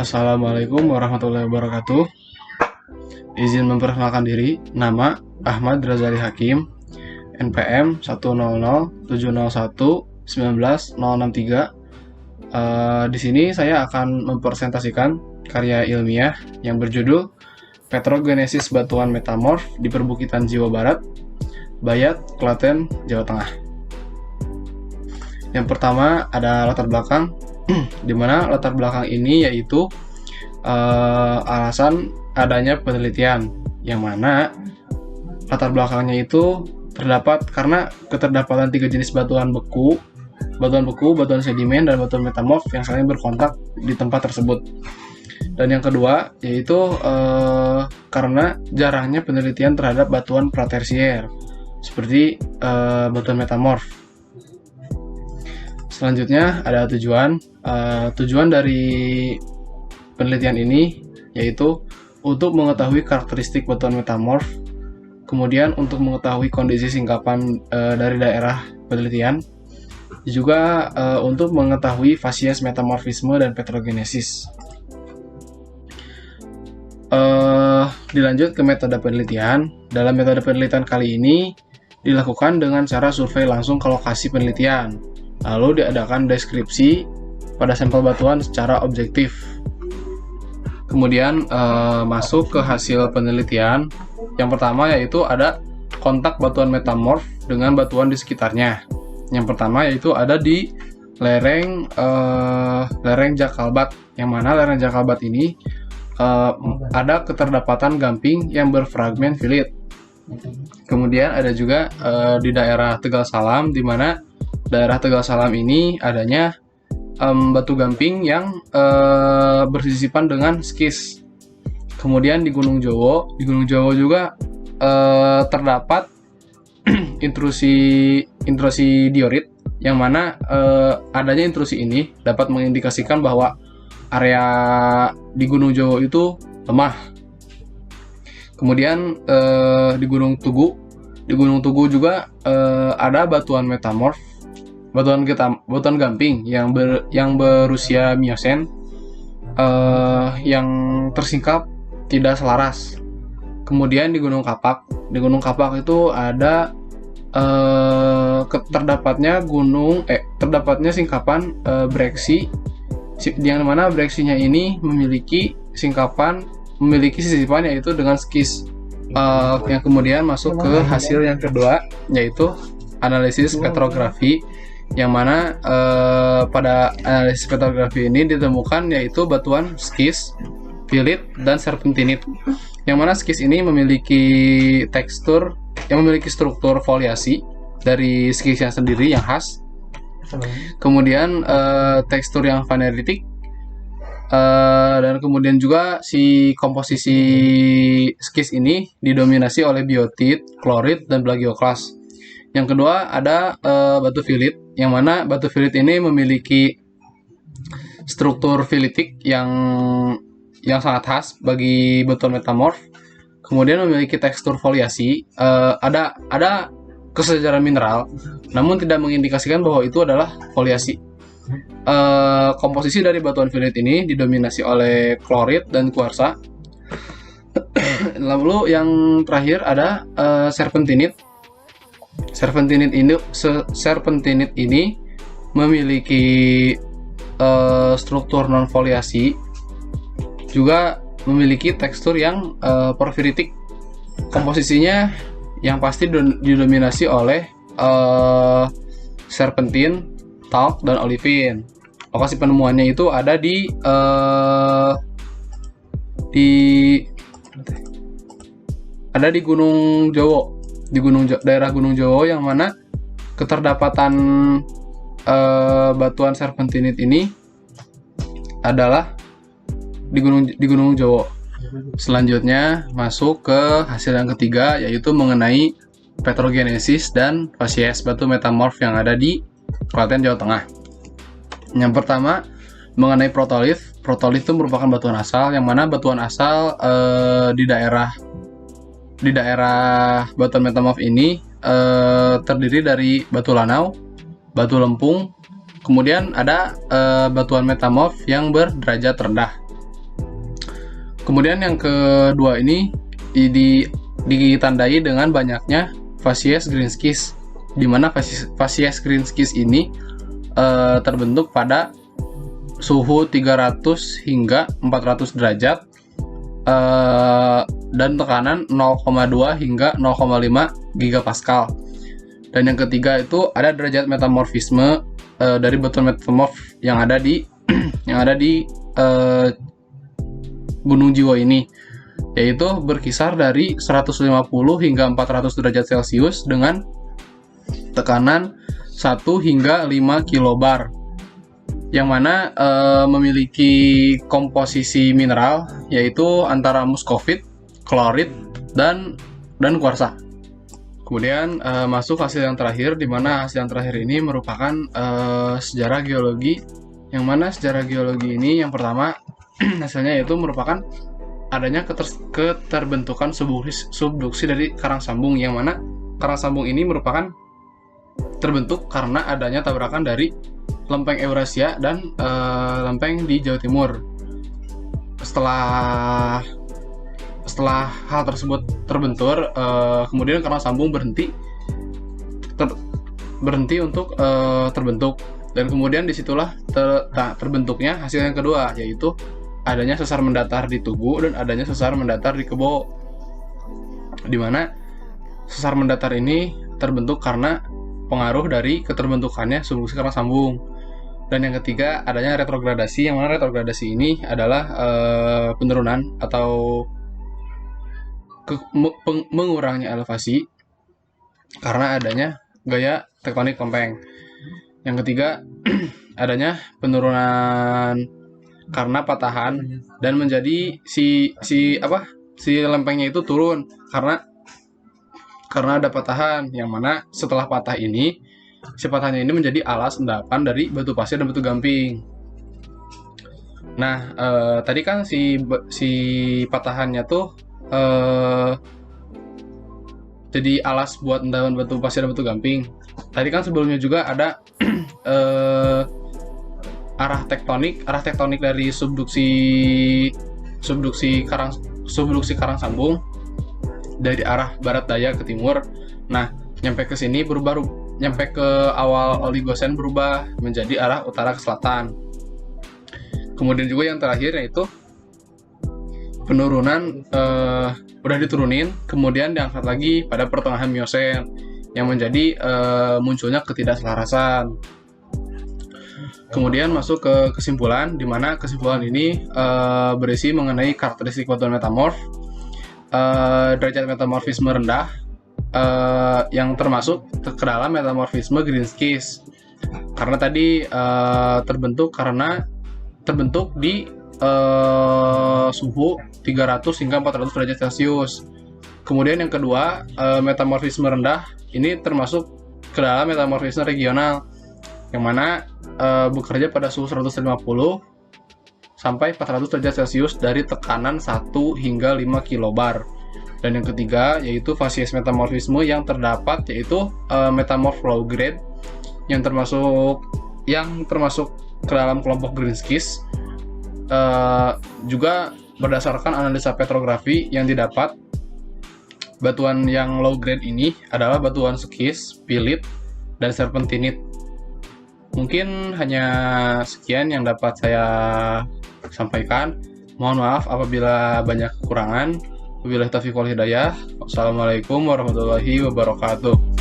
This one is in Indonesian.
Assalamualaikum warahmatullahi wabarakatuh. Izin memperkenalkan diri, nama Ahmad Razali Hakim, NPM 10070191063. Di sini saya akan mempresentasikan karya ilmiah yang berjudul Petrogenesis Batuan Metamorf di Perbukitan Jawa Barat, Bayat, Klaten, Jawa Tengah. Yang pertama ada latar belakang, di mana latar belakang ini yaitu alasan adanya penelitian, yang mana latar belakangnya itu terdapat karena keterdapatan 3 jenis batuan beku, batuan sedimen, dan batuan metamorf yang saling berkontak di tempat tersebut. Dan yang kedua yaitu karena jarangnya penelitian terhadap batuan pratersier seperti batuan metamorf. Selanjutnya ada tujuan dari penelitian ini yaitu untuk mengetahui karakteristik batuan metamorf, kemudian untuk mengetahui kondisi singkapan dari daerah penelitian, juga untuk mengetahui fasies metamorfisme dan petrogenesis. Dilanjut ke metode penelitian. Dalam metode penelitian kali ini dilakukan dengan cara survei langsung ke lokasi penelitian, lalu diadakan deskripsi pada sampel batuan secara objektif. Kemudian masuk ke hasil penelitian. Yang pertama yaitu ada kontak batuan metamorf dengan batuan di sekitarnya. Yang pertama yaitu ada di lereng Jakalbat, yang mana lereng Jakalbat ini ada keterdapatan gamping yang berfragmen filit. Kemudian ada juga di daerah Tegal Salam, di mana daerah Tegal Salam ini adanya batu gamping yang bersisipan dengan skis. Kemudian di Gunung Jowo juga terdapat intrusi diorit, yang mana adanya intrusi ini dapat mengindikasikan bahwa area di Gunung Jowo itu lemah. Kemudian di Gunung Tugu juga ada batuan metamorf, batuan gamping yang berusia Miosen yang tersingkap tidak selaras. Kemudian di Gunung Kapak itu ada terdapatnya singkapan breksi, yang mana breksinya ini memiliki sisipan yaitu dengan skis. Yang kemudian masuk ke hasil yang kedua yaitu analisis petrografi, yang mana pada analisis petrografi ini ditemukan yaitu batuan skis, filit, dan serpentinit, yang mana skis ini memiliki struktur foliasi dari skisnya sendiri yang khas. Kemudian tekstur yang vaneritik, dan kemudian juga si komposisi skis ini didominasi oleh biotit, klorit, dan plagioklas. Yang kedua ada batu filit, yang mana batu filit ini memiliki struktur filitik yang sangat khas bagi batuan metamorf. Kemudian memiliki tekstur foliasi, ada kesejaran mineral, namun tidak mengindikasikan bahwa itu adalah foliasi. Komposisi dari batuan filit ini didominasi oleh klorit dan kuarsa. Lalu yang terakhir ada serpentinit. Serpentinit ini memiliki struktur non foliasi, juga memiliki tekstur yang porfiritik. Komposisinya yang pasti didominasi oleh serpentin, talc, dan olivin. Lokasi penemuannya itu ada di Gunung Jowo, daerah Gunung Jowo, yang mana keterdapatan batuan serpentinit ini adalah di Gunung Jowo. Selanjutnya masuk ke hasil yang ketiga yaitu mengenai petrogenesis dan fasies batu metamorf yang ada di Klaten, Jawa Tengah. Yang pertama mengenai protolit. Protolit itu merupakan batuan asal, yang mana batuan asal di daerah batuan metamorf ini terdiri dari batu lanau, batu lempung, kemudian ada batuan metamorf yang berderajat rendah. Kemudian yang kedua ini ditandai dengan banyaknya facies Greenskis, di mana facies Greenskis ini terbentuk pada suhu 300 hingga 400 derajat dan tekanan 0,2 hingga 0,5 gigapascal. Dan yang ketiga itu ada derajat metamorfisme dari batuan metamorf yang ada di Gunung Jiwo ini, yaitu berkisar dari 150 hingga 400 derajat Celcius dengan tekanan 1 hingga 5 kilobar, yang mana memiliki komposisi mineral yaitu antara muskovit, klorit, dan kuarsa. Kemudian masuk hasil yang terakhir, di mana hasil yang terakhir ini merupakan sejarah geologi, yang mana sejarah geologi ini yang pertama hasilnya yaitu merupakan adanya keterbentukan subduksi dari karang sambung, yang mana karang sambung ini merupakan terbentuk karena adanya tabrakan dari lempeng Eurasia dan lempeng di Jawa Timur. Setelah hal tersebut terbentur, kemudian karang sambung berhenti untuk terbentuk, dan kemudian disitulah terbentuknya hasil yang kedua, yaitu adanya sesar mendatar di Tugu dan adanya sesar mendatar di Kebo, di mana sesar mendatar ini terbentuk karena pengaruh dari keterbentukannya subduksi karang sambung. Dan yang ketiga adanya retrogradasi, yang mana retrogradasi ini adalah penurunan atau mengurangnya elevasi karena adanya gaya tektonik lempeng. Yang ketiga adanya penurunan karena patahan, dan menjadi si lempengnya itu turun karena ada patahan, yang mana setelah patah ini, si patahnya ini menjadi alas endapan dari batu pasir dan batu gamping. Nah, tadi kan si patahannya tuh jadi alas buat endapan batu pasir dan batu gamping. Tadi kan sebelumnya juga ada arah tektonik dari subduksi karang sambung dari arah barat daya ke timur. Nah, nyampe ke sini nyampe ke awal Oligosen berubah menjadi arah utara ke selatan. Kemudian juga yang terakhir yaitu penurunan, udah diturunin, kemudian diangkat lagi pada pertengahan Miosen, yang menjadi munculnya ketidakselarasan. Kemudian masuk ke kesimpulan, di mana kesimpulan ini berisi mengenai karakteristik batuan metamorf, derajat metamorfisme rendah, yang termasuk ke dalam metamorfisme Greenskis, karena tadi terbentuk di suhu 300 hingga 400 derajat Celcius. Kemudian yang kedua, metamorfisme rendah ini termasuk ke dalam metamorfisme regional, yang mana bekerja pada suhu 150 sampai 400 derajat Celcius dari tekanan 1 hingga 5 kilobar. Dan yang ketiga yaitu facies metamorfisme yang terdapat yaitu metamorph low grade, yang termasuk ke dalam kelompok Greenskis. Juga berdasarkan analisa petrografi yang didapat, batuan yang low grade ini adalah batuan skis, pilit, dan serpentinit. Mungkin hanya sekian yang dapat saya sampaikan. Mohon maaf apabila banyak kekurangan. Wabillahi taufiq wal hidayah. Wassalamualaikum warahmatullahi wabarakatuh.